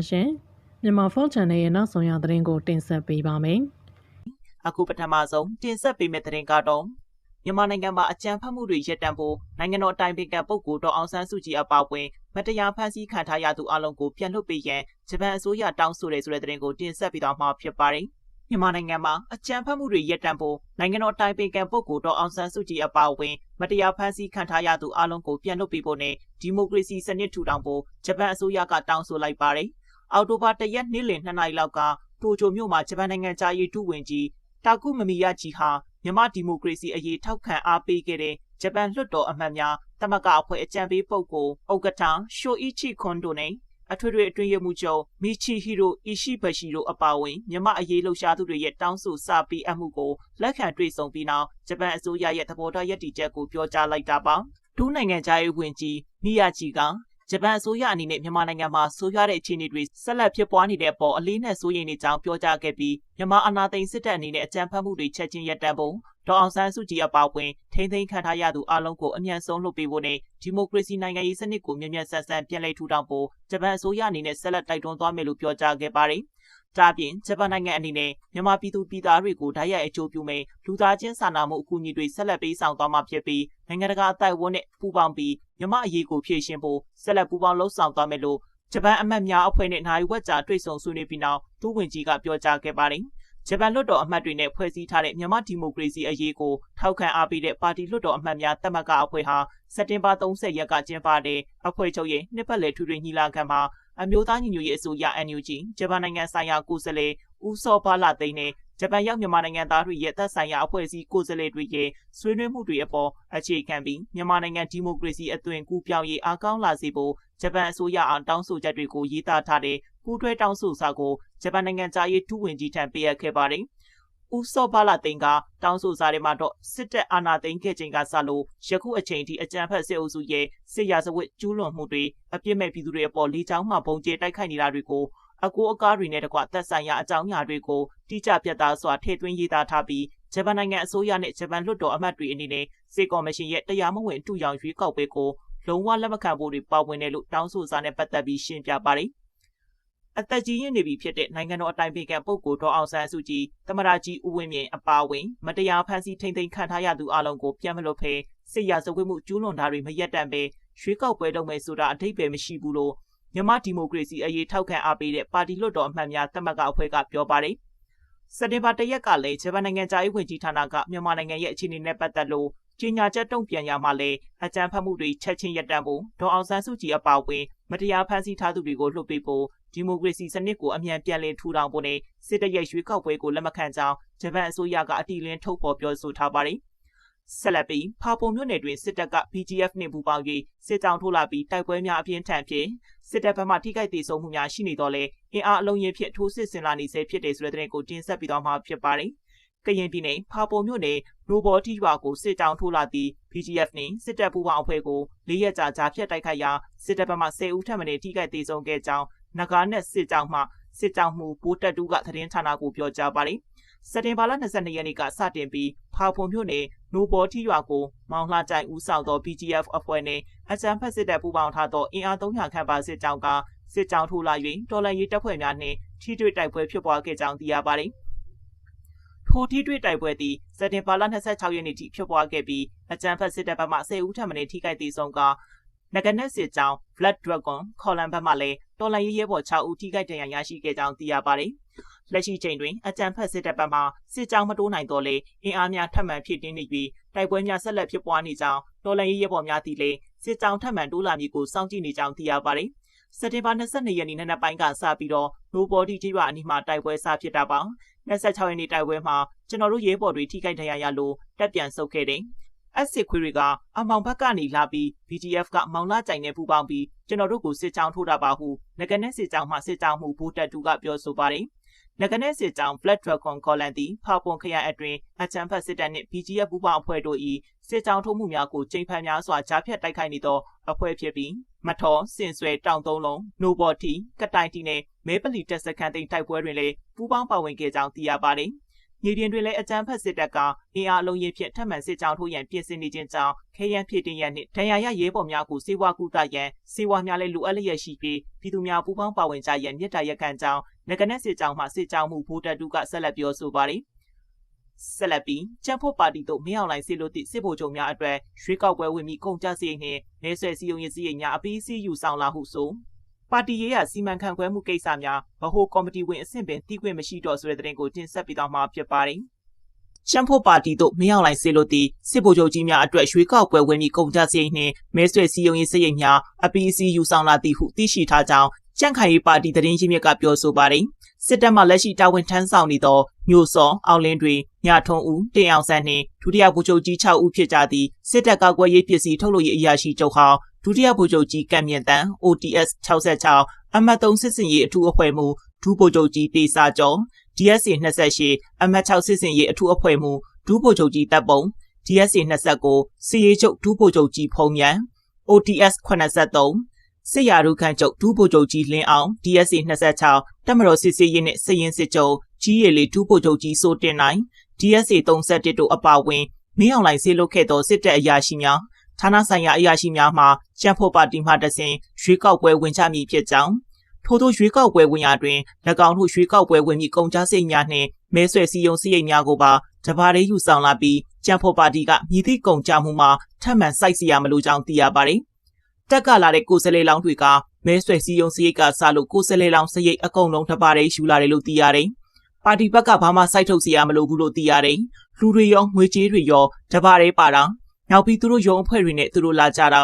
ရှင်မြန်မာဖုန်းချန်နယ်ရဲ့နောက်ဆုံးရသတင်းကိုတင်ဆက်ပေးပါမယ်အခုပထမဆုံးတင်ဆက်ပေးမယ့်သတင်းကတော့မြန်မာနိုင်ငံမှာအကြမ်းဖက်မှုတွေရပ်တန့်ဖို့နိုင်ငံတော်အတိုင်ပင်ခံပုဂ္ဂိုလ်ဒေါ်အောင်ဆန်းစုကြည်အပါအဝင်မတရားဖမ်းဆီးခံထားရသူအလုံးကိုပြန်လွှတ်ပေးရန်ဂျပန်အစိုးရတောင်းဆိုတဲ့သတင်းကိုတင်ဆက်ပေးသွားမှာဖြစ်ပါတယ်မြန်မာနိုင်ငံမှာအကြမ်းဖက်မှုတွေရပ်တန့်ဖို့နိုင်ငံတော်အတိုင်ပင်ခံပုဂ္ဂိုလ်ဒေါ်အောင်ဆန်းစုကြည်အပါအဝင်မတရားဖမ်းဆီးခံထားရသူအလုံးကိုပြန်လွှတ်ပေးဖို့နဲ့ဒီမိုကရေစီစနစ်ထူထောင်ဖို့ဂျပန်အစိုးရကတောင်းဆိုလိုက်ပါတယ်အောက်တိုဘာ1ရက်နေ့လယ်2နာရီလောက်ကတိုကျိုမြို့မှာဂျပန်နိုင်ငံသားရေးဒုဝန်ကြီးတာကုမမီယာဂျီဟာမြန်မာဒီမိုကရေစီအရေးထောက်ခံအားပေးခဲ့တဲ့ဂျပန်လွှတ်တော်အမတ်များတမကအဖွဲ့အကြံပေးပုဂ္ဂိုလ်ဥက္ကဋ္ဌရှိုအီချီခွန်ဒိုနဲ့အထွေထွေအတွင်းရေးမှူးချုပ်မီချီဟီရိုအီရှိဘရှိတို့အပါအဝင်မြန်မာအရေးလှုပ်ရှားသူတွေရဲ့တောင်းဆိုစာပေးအပ်မှုကိုလက်ခံတွေ့ဆုံပြီးနောက်ဂျပန်အစိုးရရဲ့သဘောထားရည်တည်ချက်ကိုပြောကြားလိုက်တာပါဒုနိုင်ငံသားရေးဝန်ကြီးမီယာဂျီကဂျပန်အစိုးရအနေနဲ့မြန်မာနိုင်ငံမှာဆိုးရွားတဲ့အခြေအနေတွေဆက်လက်ဖြစ်ပွားနေတဲ့အပေါ်အလေးနဲ့စိုးရိမ်နေကြောင်းပြောကြားခဲ့ပြီးမြန်မာအာဏာသိမ်းစစ်တပ်အနေနဲ့အကြမ်းဖက်မှုတွေချက်ချင်းရပ်တန့်ဖို့ဒေါ်အောင်ဆန်းစုကြည်အပါအဝင်ထိန်းသိမ်းခံထားရသူအလုံးကိုအမြန်ဆုံးလွှတ်ပေးဖို့နဲ့ဒီမိုကရေစီနိုင်ငံရေးစနစ်ကိုမြန်မြန်ဆန်ဆန်ပြန်လည်ထူထောင်ဖို့ဂျပန်အစိုးရအနေနဲ့ဆက်လက်တိုက်တွန်းသွားမယ်လို့ပြောကြားခဲ့ပါတယ်ဒါပြင်ဂျပန်နိုင်ငံအနေနဲ့မြန်မာပြည်သူပြည်သားတွေကိုဓာတ်ရိုက်အကျိုးပြုမဲ့လူသားချင်းစာနာမှုအကူအညီတွေဆက်လက်ပေးဆောင်သွားမှာဖြစ်ပြီးနိုင်ငံတကာအသိုက်အဝန်းနဲ့ပူးပေါင်းပြီးမြန်မာအရေးကိုဖြေရှင်းဖို့ဆက်လက်ပူးပေါင်းလှုပ်ဆောင်သွားမယ်လို့ဂျပန်အမတ်များအဖွဲ့နဲ့နိုင်ဝက်ကြာတွေ့ဆုံဆွေးနွေးပြီးနောက်ဒုဝန်ကြီးကပြောကြားခဲ့ပါတယ်ဂျပန်လွှတ်တော်အမတ်တွေနဲ့ဖွဲ့စည်းထားတဲ့မြန်မာဒီမိုကရေစီအရေးကိုထောက်ခံအားပေးတဲ့ပါတီလွှတ်တော်အမတ်များတမကအဖွဲ့ဟာစက်တင်ဘာ30ရက်ကကျင်းပတဲ့အဖွဲ့ချုပ်ရဲ့နှစ်ပတ်လည်ထွေထွေညီလာခံမှာအမျိုးသားညီညွတ်ရေးအစိုးရ NUG ဂျပန်နိုင်ငံဆိုင်ရာကိုယ်စားလှယ်ဦးစောဘာလာသိန်းနဲ့ဂျပန်ရောက်မြန်မာနိုင်ငံသားတွေရဲ့သက်ဆိုင်ရာအဖွဲ့အစည်းကိုယ်စားလှယ်တွေရဲ့ဆွေးနွေးမှုတွေအပေါ်အခြေခံပြီးမြန်မာနိုင်ငံဒီမိုကရေစီအသွင်ကူးပြောင်းရေးအားကောင်းလာစေဖို့ဂျပန်အစိုးရအောင်တောင်းဆိုချက်တွေကိုရေးသားထားတဲ့ပူးတွဲတောင်းဆိုစာကိုဂျပန်နိုင်ငံသားရေးဒုဝန်ကြီးထံပေးအပ်ခဲ့ပါတယ်ဦးစောဘာလာသိန်းကတောင်းဆိုစာတွေမှာတော့စစ်တပ်အာဏာသိမ်းခဲ့ချိန်ကစလို့ယခုအချိန်ထိအကြမ်းဖက်စစ်အုပ်စုရဲ့စစ်ရာဇဝတ်ကျူးလွန်မှုတွေအပြစ်မဲ့ပြည်သူတွေအပေါ်လေကြောင်းမှပုံကျဲတိုက်ခိုက်နေတာတွေကိုအကိုအကားတွေနဲ့တကွသက်ဆိုင်ရာအကြောင်းအရာတွေကိုတိကျပြတ်သားစွာထည့်သွင်းရေးသားထားပြီးဂျပန်နိုင်ငံအစိုးရနဲ့ဂျပန်လွှတ်တော်အမတ်တွေအနေနဲ့စစ်ကော်မရှင်ရဲ့တရားမဝင်အတူရောင်ရွေးကောက်ပွဲကိုလုံးဝလက်မခံဖို့တွေပါဝင်တယ်လို့တောင်းဆိုစာနဲ့ပတ်သက်ပြီးရှင်းပြပါတယ်အသက်ကြီးရင့်နေပြီဖြစ်တဲ့နိုင်ငံတော်အတိုင်ပင်ခံပုဂ္ဂိုလ်ဒေါ်အောင်ဆန်းစုကြည်သမ္မတကြီးဦးဝင်းမြင့်အပါအဝင်မတရားဖမ်းဆီးထိန်းသိမ်းခံထားရသူအလုံးကိုပြန်မလွှတ်ဖဲစစ်ရာဇဝတ်မှုကျူးလွန်တာတွေမရပ်တန့်ပဲရွှေကောက်ပွဲလုပ်မယ်ဆိုတာအထိပ္ပယ်မရှိဘူးလို့မြန်မာဒီမိုကရေစီအရေးထောက်ခံအားပေးတဲ့ပါတီလွှတ်တော်အမတ်များတမကအဖွဲ့ကပြောပါတယ်စက်တင်ဘာ1ရက်ကလည်းဂျပန်နိုင်ငံသားရေးဝန်ကြီးဌာနကမြန်မာနိုင်ငံရဲ့အခြေအနေနဲ့ပတ်သက်လို့ကြေညာချက်တုံ့ပြန်ရမှာလဲအကြမ်းဖက်မှုတွေချက်ချင်းရပ်တန့်ဖို့ဒေါ်အောင်ဆန်းစုကြည်အပါအဝင်မတရားဖမ်းဆီးထားသူတွေကိုလွှတ်ပေးဖို့ဒီမိုကရေစီစနစ်ကိုအမြန်ပြန်လည်ထူထောင်ဖို့နဲ့စစ်တပ်ရဲ့ရွေးကောက်ပွဲကိုလက်မခံကြောင်းဂျပန်အစိုးရကအတိအလင်းထုတ်ဖော်ပြောဆိုထားပါတယ်ဆက်လက်ပြီးဖာပုံမြို့နယ်တွင်စစ်တပ်က BGF နှင့်ပူးပေါင်း၍စစ်ကြောင်းထိုးလာပြီးတိုက်ပွဲများအပြင်းထန်ဖြင့်စစ်တပ်ဘက်မှထိခိုက်ဒေဆုံးမှုများရှိနေတော့လဲအင်အားအလုံးရင်းဖြင့်ထိုးစစ်ဆင်လာနေစေဖြစ်တယ်ဆိုတဲ့သတင်းကိုတင်ဆက်ပြီးတော့မှာဖြစ်ပါတယ်။ကရင်ပြည်နယ်ဖာပုံမြို့နယ်နိုဘော်တီရွာကိုစစ်ကြောင်းထိုးလာသည့် BGF နှင့်စစ်တပ်ပူးပေါင်းအဖွဲ့ကို၄ရက်ကြာကြားဖြတ်တိုက်ခိုက်ရာစစ်တပ်ဘက်မှ10ဦးထပ်မံထိခိုက်ဒေဆုံးခဲ့ကြောင်းနဂါနဲ့စစ်ကြောင်းမှစစ်ကြောင်းမှုဘိုးတက်တူးကသတင်းဌာနကိုပြောကြားပါတယ်။စက်တင်ဘာလ22ရက်နေ့ကစတင်ပြီးဖာပုံမြို့နယ်နိုဘော်တီရွာကိုမောင်လှကြိုင်ဦးဆောင်သော BGF အဖွဲ့နဲ့အကြမ်းဖက်စစ်တပ်ပူးပေါင်းထားသောအင်အား300ခန့်ပါစစ်ကြောင်းကစစ်ကြောင်းထိုးလာ၍တော်လှန်ရေးတပ်ဖွဲ့များနှင့်ထိတွေ့တိုက်ပွဲဖြစ်ပွားခဲ့ကြောင်းသိရပါတယ်။ထိုထိတွေ့တိုက်ပွဲသည်စက်တင်ဘာလ26ရက်နေ့ထိဖြစ်ပွားခဲ့ပြီးအကြမ်းဖက်စစ်တပ်ဘက်မှ10ဦးထပ်မံထိခိုက်ဒေဆုံးကနဂနက်စစ်ကြောင်း Blood Dragon ခေါ်လန်ဘက်မှလည်းတော်လှန်ရေးရဲဘော်6ဦးထိခိုက်ဒဏ်ရာရရှိခဲ့ကြောင်းသိရပါတယ်။လက်ရှိချိန်တွင်အကြမ်းဖက်စစ်တပ်ဘက်မှစစ်ကြောင်းမတိုးနိုင်တော့လေအင်အားများထပ်မံဖြစ်တင်းနေပြီးတိုက်ပွဲများဆက်လက်ဖြစ်ပွားနေကြောင်းတော်လှန်ရေးရဲဘော်များသည်လည်းစစ်ကြောင်းထပ်မံတိုးလာမည်ကိုစောင့်ကြည့်နေကြောင်းသိရပါတယ်။စက်တင်ဘာ22ရက်နေ့နံနက်ပိုင်းကစပြီးတော့နိုဘော်ဒီကျွာအနီးမှာတိုက်ပွဲစဖြစ်တာပါ26ရက်နေ့တိုက်ပွဲမှာကျွန်တော်တို့ရဲဘော်တွေထိခိုက်ဒဏ်ရာရလို့တပ်ပြန်ဆုတ်ခဲ့တယ်အစစ်ခွေးတွေကအမောင်ဘက်ကနေလာပြီး BGF ကမောင်လာကြိုင်နဲ့ပူးပေါင်းပြီးကျွန်တော်တို့ကိုစစ်ကြောင်းထိုးတာပါဟုငကနဲ့စစ်ကြောင်းမှစစ်ကြောင်းမှုဘိုးတက်တူကပြောဆိုပါတယ်ငကနဲ့စစ်ကြောင်း Blood Dragon ခေါ်လန်သည်ဖာပွန်ခရိုင်အတွင်းအချမ်းဖတ်စစ်တပ်နှင့် BGF ပူးပေါင်းအဖွဲ့တို့၏စစ်ကြောင်းထိုးမှုများကိုချိန်ဖန်များစွာကြားဖြတ်တိုက်ခိုက်နေသောအဖွဲ့ဖြစ်ပြီးမထော်စင်ဆွဲတောင်သုံးလုံးနိုဘော်တီကတိုင်တီနဲ့မဲပလီတက်စခန်းသိမ်းတိုက်ပွဲတွင်လည်းပူးပေါင်းပါဝင်ခဲ့ကြောင်းသိရပါတယ် မြေပြင်တွင်လည်းအကြမ်းဖက်စစ်တပ်ကအင်အားအလုံးကြီးဖြင့်ထပ်မံစစ်ကြောင်းထိုးရန်ပြင်ဆင်နေခြင်းကြောင့်ခဲယမ်းဖြစ်တင်ရန်နှင့်ဒဏ်ရာရရဲဘော်များကိုစေဝါကူတာရန်စေဝါများလည်းလိုအပ်လျက်ရှိပြီးပြည်သူများပူးပေါင်းပါဝင်ကြရန်မြစ်တာရက်ခံကြောင်းငကနက်စစ်ကြောင်းမှစစ်ကြောင်းမှုဗိုလ်တပ်တူကဆက်လက်ပြောဆိုပါသည်ဆက်လက်ပြီးကျန်းဖို့ပါတီတို့မင်းအောင်လှိုင်စစ်လို့သည့်စစ်ဗိုလ်ချုပ်များအတွက်ရွေးကောက်ပွဲဝင်ပြီးကုန်ကြစရိတ်နှင့်မဲဆွယ်စည်းရုံးရေးစည်းရိတ်များအပြီးစီးယူဆောင်လာဟုဆိုပါတီရေးရာစီမံခန့်ခွဲမှုကိစ္စများဗဟိုကော်မတီဝင်အဆင့်ပင်တည်ခွင့်မရှိတော့ဆိုတဲ့သတင်းကိုတင်ဆက်ပေးသွားမှာဖြစ်ပါတယ်။ကျန်းဖို့ပါတီတို့မင်းအောင်လှိုင်စစ်လို့သည့်စစ်ဗိုလ်ချုပ်ကြီးများအတွက်ရွေးကောက်ပွဲဝင်ပြီးကုန်ကြစရိတ်နှင့်မဲဆွယ်စည်းရုံးရေးစည်းရိတ်များအပြီးစီးယူဆောင်လာသည်ဟုသိရှိထားကြောင်းကြန့်ခိုင်ရေးပါတီသတင်းရင်းမြစ်ကပြောဆိုပါတယ်။စစ်တပ်မှလက်ရှိတာဝန်ထမ်းဆောင်နေသောမျိုးစောအောင်လင်းတွေညထွန်းဦးတင်အောင်ဆန်းနှင့်ဒုတိယဗိုလ်ချုပ်ကြီး6ဦးဖြစ်ကြသည့်စစ်တပ်ကာကွယ်ရေးပစ္စည်းထုတ်လုပ်ရေးအရာရှိချုပ်ဟောင်းဒုတိယဗိုလ်ချုပ်ကြီးကံမြင့်တန်း OTS 66အမှတ်3စစ်စင်ရေးအထူးအဖွဲ့မှူးဒုဗိုလ်ချုပ်ကြီးတေစာကျော် DSA 28အမှတ်6စစ်စင်ရေးအထူးအဖွဲ့မှူးဒုဗိုလ်ချုပ်ကြီးတပ်ပုံ DSA 29စီရေးချုပ်ဒုဗိုလ်ချုပ်ကြီးဖုံမြန် OTS 83စစ်ရာထူးခန့်ချုပ်ဒုဗိုလ်ချုပ်ကြီးလင်းအောင် DSA 26တပ်မတော်စစ်စေးရေးနှင့်စည်ရင်စစ်ချုပ်ကြီးရည်လေးဒုဗိုလ်ချုပ်ကြီးစိုးတင်နိုင် DSA 31တို့အပါအဝင်မင်းအောင်လှိုင်ဆေးလုပ်ခဲ့သောစစ်တပ်အရာရှိများဌာနဆိုင်ရာအရာရှိများမှကျန်းဖို့ပါတီမှတစဉ်ရွေးကောက်ပွဲဝင်ကြမည်ဖြစ်ကြောင်းထို့သောရွေးကောက်ပွဲဝင်ရာတွင်၎င်းတို့ရွေးကောက်ပွဲဝင်မည့်ကုန်ကြစိတ်များနှင့်မဲဆွယ်စည်းရုံးစည်းရိတ်များကိုပါတပါးလေးယူဆောင်လာပြီးကျန်းဖို့ပါတီကမြည်သည့်ကုန်ကြမှုမှာထပ်မံစိုက်စီရမလို့ကြောင်းသိရပါသည်တက်ကလာတဲ့ကိုယ်စလဲလောင်းတွေကမဲဆွယ်စည်းရုံးစည်းရိတ်ကစလို့ကိုယ်စလဲလောင်းစရိတ်အကုန်လုံးတပါးလေးယူလာတယ်လို့သိရတယ်ပါတီဘက်ကဘာမှစိုက်ထုတ်စီရမလို့ဘူးလို့သိရတယ်လူတွေရောငွေကြေးတွေရောတပါးလေးပါတာနောက်ပြီးသူတို့ရုံအဖွဲ့တွေနဲ့သူတို့လာကြတ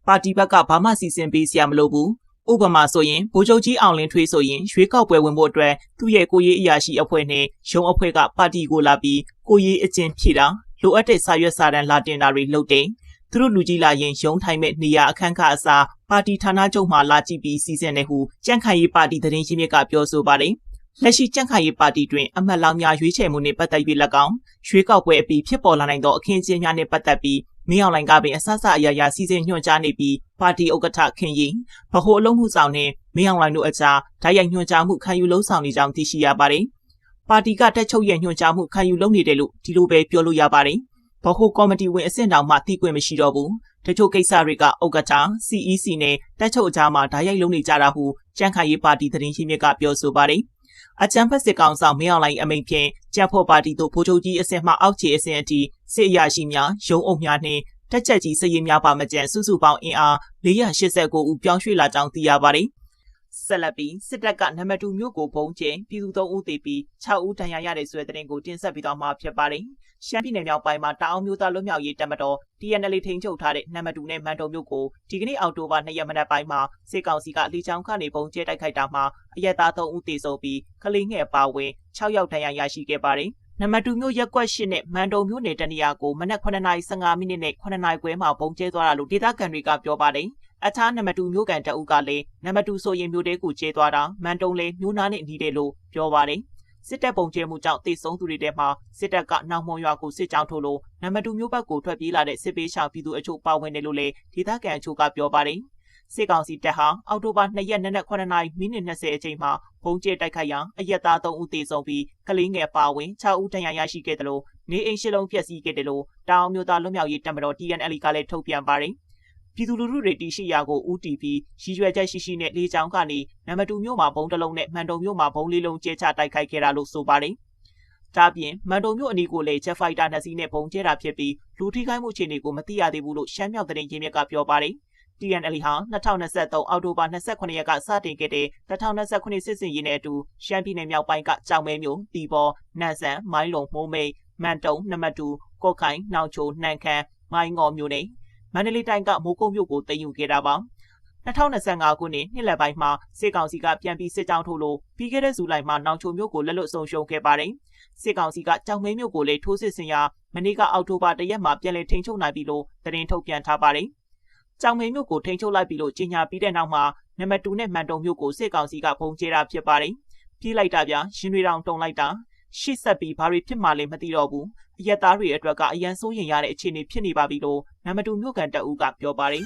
ာပါတီဘက်ကဘာမှစီစဉ်ပေးစရာမလိုဘူးဥပမာဆိုရင်ဗိုလ်ချုပ်ကြီးအောင်လင်းထွေးဆိုရင်ရွေးကောက်ပွဲဝင်ဖို့အတွက်သူ့ရဲ့ကိုရေးအရာရှိအဖွဲ့နဲ့ရုံအဖွဲ့ကပါတီကိုလာပြီးကိုရေးအကျဉ်းဖြည့်တာလိုအပ်တဲ့စာရွက်စာတမ်းလာတင်တာတွေလုပ်တယ်သူတို့လူကြီးလာရင်ရုံထိုင်မဲ့နေရာအခန်းခါအစားပါတီဌာနချုပ်မှလာကြည့်ပြီးစီစဉ်နေဟုကြန့်ခိုင်ရေးပါတီသတင်းရင်းမြစ်ကပြောဆိုပါတယ်လက်ရှိကြန့်ခိုင်ရေးပါတီတွင်အမတ်လောင်းများရွေးချယ်မှုနှင့်ပတ်သက်ပြီး၎င်းရွေးကောက်ပွဲအပြီးဖြစ်ပေါ်လာနိုင်သောအခင်းအကျင်းများနှင့်ပတ်သက်ပြီးမင်းအောင်လှိုင်ကပင်အဆအအရာစီစဉ်ညွှန်ကြားနေပြီးပါတီဥက္ကဋ္ဌခင်ရင်ဗဟိုအလုံးမှုဆောင်နှင့်မင်းအောင်လှိုင်တို့အကြားဓာတ်ရိုက်ညွှန်ကြားမှုခံယူလုံးဆောင်နေကြောင်းသိရှိရပါတယ်။ပါတီကတက်ချုပ်ရဲ့ညွှန်ကြားမှုခံယူလုံးနေတယ်လို့ဒီလိုပဲပြောလို့ရပါတယ်။ဗဟိုကော်မတီဝင်အဆင့်တောင်မှသိခွင့်မရှိတော့ဘူး။တချို့ကိစ္စတွေကဥက္ကဋ္ဌ CEC နဲ့တက်ချုပ်အကြားမှာဓာတ်ရိုက်လုံးနေကြတာဟုကြန့်ခိုင်ရေးပါတီသတင်းရင်းမြစ်ကပြောဆိုပါတယ်။အကြံဖက်စစ်ကောင်ဆောင်မင်းအောင်လှိုင်အမိန့်ဖြင့်ကြက်ဖို့ပါတီတို့ဗိုလ်ချုပ်ကြီးအဆင့်မှအောက်ခြေအဆင့်အထိစစ်အရာရှိများရုံးအုပ်များနှင့်တက်ချက်ကြီးစည်ရင်းများပါမကျန်စုစုပေါင်းအင်အား489ဦးပြောင်းရွှေ့လာကြောင်းသိရပါတယ်။ဆက်လက်ပြီးစစ်တပ်ကနံပါတ်2မြို့ကိုဘုံကျဲပြည်သူ3ဦးသေပြီး6ဦးဒဏ်ရာရတဲ့ဆိုတဲ့သတင်းကိုတင်ဆက်ပြီးတော့မှာဖြစ်ပါတယ်။ရှမ်းပြည်နယ်မြောက်ပိုင်းမှာတအောင်းမျိုးသားလွတ်မြောက်ရေးတပ်မတော် TNL ထိန်းချုပ်ထားတဲ့နံပါတ်2နဲ့မန်တုံမြို့ကိုဒီကနေ့အောက်တိုဘာ2ရက်မနက်ပိုင်းမှာစစ်ကောင်စီကလေကြောင်းကနေဘုံကျဲတိုက်ခိုက်တာမှာအရက်သား3ဦးသေဆုံးပြီးကလေးငယ်ပါဝင်6ယောက်ဒဏ်ရာရရှိခဲ့ပါတယ်။နံပါတ်2မြို့ရက်ကွက်8နဲ့မန်တုံမြို့နယ်တနေရာကိုမနက်9:15မိနစ်နဲ့9:00ခွဲမှာပုံကျဲသွားတာလို့ဒေသခံတွေကပြောပါတယ်။အခြားနံပါတ်2မြို့ကန်တအုပ်ကလည်းနံပါတ်2ဆိုရင်မြို့တဲကိုကျဲသွားတာမန်တုံလည်းမြို့နာနဲ့နေတယ်လို့ပြောပါတယ်။စစ်တပ်ပုံကျဲမှုကြောင့်တေဆုံးသူတွေထဲမှာစစ်တပ်ကနောက်မွန်ရွာကိုစစ်ကြောင်းထိုးလို့နံပါတ်2မြို့ဘက်ကိုထွက်ပြေးလာတဲ့စစ်ပေးရှောင်ပြည်သူအချို့ပါဝင်တယ်လို့လည်းဒေသခံအချို့ကပြောပါတယ်။စစ်ကောင်စီတပ်ဟာအောက်တိုဘာ2ရက်နနက်9:20အချိန်မှာဘုံကျဲတိုက်ခိုက်ရာအရက်သား3ဦးသေဆုံးပြီးကလေးငယ်ပါဝင်6ဦးဒဏ်ရာရရှိခဲ့တယ်လို့နေအိမ်ရှစ်လုံးပျက်စီးခဲ့တယ်လို့တောင်မြို့သားလွတ်မြောက်ရေးတပ်မတော် TNL ကလည်းထုတ်ပြန်ပါတယ်။ပြည်သူလူထုတွေတည်ရှိရာကိုဦးတည်ပြီးရည်ရွယ်ချက်ရှိရှိနဲ့လေကြောင်းကနေနံပါတ်2မြို့မှာဘုံတစ်လုံးနဲ့မန်တုံမြို့မှာဘုံလေးလုံးကျဲချတိုက်ခိုက်ခဲ့တာလို့ဆိုပါတယ်။ဒါပြင်မန်တုံမြို့အနီးကိုလည်းဂျက်ဖိုက်တာ2စီးနဲ့ဘုံကျဲတာဖြစ်ပြီးလူထိခိုက်မှုအခြေအနေကိုမသိရသေးဘူးလို့ရှမ်းမြောက်သတင်းရင်းမြစ်ကပြောပါတယ်။ TNL ဟာ2023အောက်တိုဘာ29ရက်ကစတင်ခဲ့တဲ့2029စစ်စင်ရေးနဲ့အတူရှမ်းပြည်နယ်မြောက်ပိုင်းကကြောင်မဲမြို့တီဘောနန်ဆန်မိုင်းလုံမိုးမိတ်မန်တုံနံပါတ်2ကော့ခိုင်နောင်ချိုနှန်ခမ်းမိုင်းငေါ်မြို့နယ်မန္တလေးတိုင်းကမိုးကုတ်မြို့ကိုတင်ယူခဲ့တာပါ2025ခုနှစ်နှစ်လယ်ပိုင်းမှာစစ်ကောင်စီကပြန်ပြီးစစ်ကြောင်းထိုးလို့ပြီးခဲ့တဲ့ဇူလိုင်မှာနောင်ချိုမြို့ကိုလက်လွတ်ဆုံးရှုံးခဲ့ပါတယ်စစ်ကောင်စီကကြောင်မဲမြို့ကိုလည်းထိုးစစ်ဆင်ရာမနေ့ကအောက်တိုဘာ1ရက်မှာပြန်လည်ထိန်းချုပ်နိုင်ပြီလို့သတင်းထုတ်ပြန်ထားပါတယ်ကြောင်မဲမြို့ကိုထိန်းချုပ်လိုက်ပြီလို့ကြေညာပြီးတဲ့နောက်မှာနံပါတ်2နဲ့မန်တုံမြို့ကိုစစ်ကောင်စီကဘုံကျဲတာဖြစ်ပါတယ်ပြေးလိုက်တာဗျာရှင်တွေတောင်တုံလိုက်တာရှစ်ဆက်ပြီးဘာတွေဖြစ်မှလဲမသိတော့ဘူးအရက်သားတွေအတွက်ကအရန်စိုးရင်ရတဲ့အခြေအနေဖြစ်နေပါပြီလို့နံပါတ်2မြို့ကန်တအူးကပြောပါတယ်